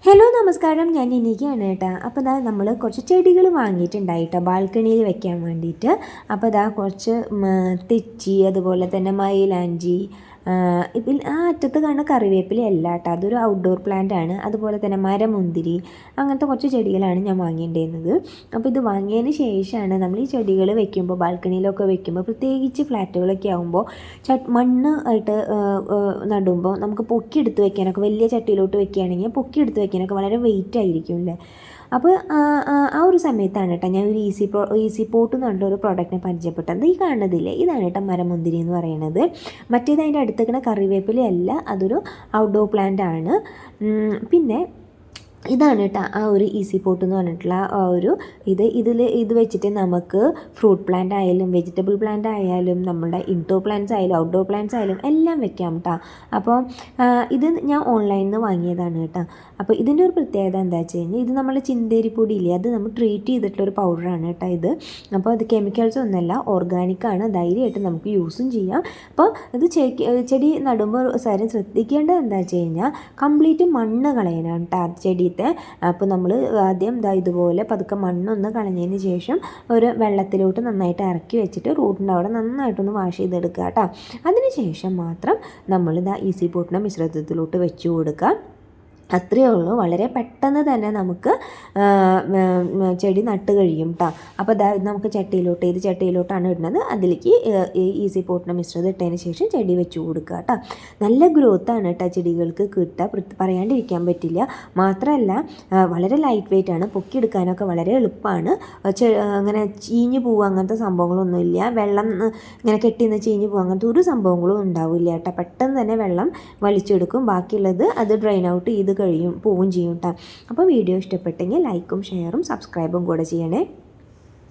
Hello നമസ്കാരം, ഞാൻ ഇനിക്കാണ് കേട്ടോ. അപ്പോൾ ഇതാ നമ്മൾ കുറച്ച് ചെടികൾ വാങ്ങിയിട്ടുണ്ടായിട്ടോ ബാൽക്കണിയിൽ വെക്കാൻ വേണ്ടിയിട്ട്. അപ്പോൾ ഇതാ കുറച്ച് തെച്ചി, അതുപോലെ തന്നെ മൈലാഞ്ചി, ഇതിൽ ആ അറ്റത്ത് കാണുന്ന കറിവേപ്പില അല്ല കേട്ടോ, അതൊരു ഔട്ട്ഡോർ പ്ലാന്റ് ആണ്. അതുപോലെ തന്നെ മരമുന്തിരി, അങ്ങനത്തെ കുറച്ച് ചെടികളാണ് ഞാൻ വാങ്ങിയിട്ടുണ്ടായിരുന്നത്. അപ്പോൾ ഇത് വാങ്ങിയതിന് ശേഷമാണ് നമ്മൾ ഈ ചെടികൾ വെക്കുമ്പോൾ, ബാൽക്കണിയിലൊക്കെ വെക്കുമ്പോൾ, പ്രത്യേകിച്ച് ഫ്ലാറ്റുകളൊക്കെ ആകുമ്പോൾ മണ്ണ് ആയിട്ട് നടുമ്പോൾ നമുക്ക് പൊക്കിയെടുത്ത് വെക്കാനൊക്കെ, വലിയ ചട്ടിയിലോട്ട് വെക്കുകയാണെങ്കിൽ പൊക്കിയെടുത്ത് വെക്കാനൊക്കെ വളരെ വെയിറ്റ് ആയിരിക്കും അല്ലേ. അപ്പോൾ ആ ഒരു സമയത്താണ് കേട്ടോ ഞാൻ ഒരു ഈസി പോട്ട് എന്ന് പറഞ്ഞിട്ട് ഒരു പ്രോഡക്റ്റിനെ പരിചയപ്പെട്ടത്. ഈ കാണുന്നതില്ലേ, ഇതാണ് കേട്ടോ മരമുന്തിരി എന്ന് പറയുന്നത്. മറ്റേത് അതിൻ്റെ അടുത്തേക്കുന്ന കറിവേപ്പിലയല്ല, അതൊരു ഔട്ട്ഡോർ പ്ലാന്റ് ആണ്. പിന്നെ ഇതാണ് കേട്ടോ ആ ഒരു ഈസി പോട്ട് എന്ന് പറഞ്ഞിട്ടുള്ള ആ ഒരു ഇത് വെച്ചിട്ട് നമുക്ക് ഫ്രൂട്ട് പ്ലാന്റ് ആയാലും വെജിറ്റബിൾ പ്ലാന്റ് ആയാലും നമ്മുടെ ഇൻഡോർ പ്ലാന്റ്സ് ആയാലും ഔട്ട്ഡോർ പ്ലാന്റ്സ് ആയാലും എല്ലാം വെക്കാം കേട്ടോ. അപ്പോൾ ഇത് ഞാൻ ഓൺലൈനിൽ നിന്ന് വാങ്ങിയതാണ് കേട്ടോ. അപ്പോൾ ഇതിൻ്റെ ഒരു പ്രത്യേകത എന്താ വെച്ച് കഴിഞ്ഞാൽ, ഇത് നമ്മൾ ചിന്തേരിപ്പൊടി ഇല്ലേ, അത് നമ്മൾ ട്രീറ്റ് ചെയ്തിട്ടുള്ളൊരു പൗഡറാണ് കേട്ടോ ഇത്. അപ്പോൾ ഇത് കെമിക്കൽസ് ഒന്നുമല്ല, ഓർഗാനിക്കാണ്, ധൈര്യമായിട്ട് നമുക്ക് യൂസും ചെയ്യാം. അപ്പോൾ ഇത് ചെടി നടുമ്പോൾ സാരം ശ്രദ്ധിക്കേണ്ടത് എന്താ വെച്ച് കഴിഞ്ഞാൽ, കംപ്ലീറ്റ് മണ്ണ് കളയാനാണ് കേട്ടോ ചെടി. അപ്പോൾ നമ്മൾ ആദ്യം ഇതുപോലെ പതുക്കെ മണ്ണൊന്ന് കളഞ്ഞതിന് ശേഷം ഒരു വെള്ളത്തിലോട്ട് നന്നായിട്ട് ഇറക്കി വെച്ചിട്ട് റൂട്ടിൻ്റെ അവിടെ നന്നായിട്ടൊന്ന് വാഷ് ചെയ്തെടുക്കുക കേട്ടോ. അതിന് ശേഷം മാത്രം നമ്മൾ ഈസി പോട്ടിൻ്റെ മിശ്രിതത്തിലോട്ട് വെച്ച് കൊടുക്കുക. അത്രയേ ഉള്ളൂ. വളരെ പെട്ടെന്ന് തന്നെ നമുക്ക് ചെടി നട്ട് കഴിയും കേട്ടോ. അപ്പോൾ നമുക്ക് ഏത് ചട്ടിയിലോട്ടാണ് ഇടുന്നത് അതിലേക്ക് ഈസി പോട്ടിൻ്റെ മിശ്രിതം ഇട്ടതിന് ശേഷം ചെടി വെച്ച് കൊടുക്കുക കേട്ടോ. നല്ല ഗ്രോത്താണ് കേട്ടോ ചെടികൾക്ക് കിട്ടുക, പറയാണ്ടിരിക്കാൻ പറ്റില്ല. മാത്രമല്ല വളരെ ലൈറ്റ് വെയിറ്റ് ആണ്, പൊക്കിയെടുക്കാനൊക്കെ വളരെ എളുപ്പമാണ്. അങ്ങനെ ചീഞ്ഞ് പോവുക അങ്ങനത്തെ സംഭവങ്ങളൊന്നുമില്ല. വെള്ളം ഇങ്ങനെ കെട്ടിന്ന് ചീഞ്ഞ് പോവുക അങ്ങനത്തെ ഒരു സംഭവങ്ങളും ഉണ്ടാവില്ല കേട്ടോ. പെട്ടെന്ന് തന്നെ വെള്ളം വലിച്ചെടുക്കും. ബാക്കിയുള്ളത് അത് ഡ്രെയിൻ ഔട്ട് ചെയ്ത് പോവുകയും ചെയ്യും കേട്ടോ. അപ്പോൾ വീഡിയോ ഇഷ്ടപ്പെട്ടെങ്കിൽ ലൈക്കും ഷെയറും സബ്സ്ക്രൈബും കൂടെ ചെയ്യണേ.